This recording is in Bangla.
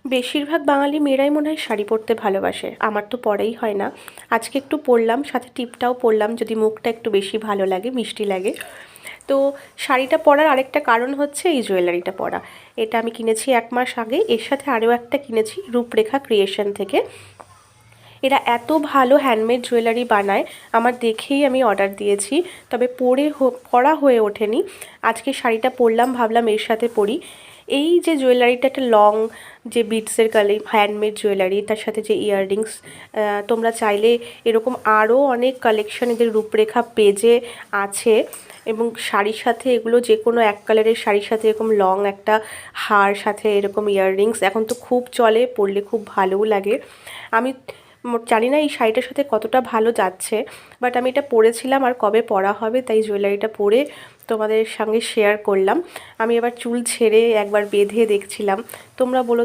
বেশিরভাগ বাঙালি মেয়েরাই মনে হয় শাড়ি পরতে ভালোবাসে, আমার তো পরাই হয় না। আজকে একটু পরলাম, সাথে টিপটাও পরলাম যদি মুখটা একটু বেশি ভালো লাগে, মিষ্টি লাগে। তো শাড়িটা পরার আরেকটা কারণ হচ্ছে এই জুয়েলারিটা পরা। এটা আমি কিনেছি 1 মাস আগে। এর সাথে আরও একটা কিনেছি রূপরেখা ক্রিয়েশন থেকে। এরা এত ভালো হ্যান্ডমেড জুয়েলারি বানায়, আমার দেখেই আমি অর্ডার দিয়েছি, তবে পরা হয়ে ওঠেনি। আজকে শাড়িটা পরলাম, ভাবলাম এর সাথে পরি। এই যে জুয়েলারিটা একটা লং, যে বিটসের কালে হ্যান্ডমেড জুয়েলারি, তার সাথে যে ইয়াররিংস, তোমরা চাইলে এরকম আরও অনেক কালেকশন এদের রূপরেখা পেজে আছে। এবং শাড়ির সাথে এগুলো যে কোনো এক কালারের শাড়ির সাথে এরকম লং একটা হার, সাথে এরকম ইয়াররিংস এখন তো খুব চলে, পরলে খুব ভালোও লাগে। আমি জানি না এই শাড়িটার সাথে কতটা ভালো যাচ্ছে, বাট আমি এটা পরেছিলাম, আর কবে পরা হবে, তাই জুয়েলারিটা পরে তোমাদের সঙ্গে শেয়ার করলাম। আমি এবার চুল ছেড়ে একবার বেঁধে দেখছিলাম। তোমরা বলো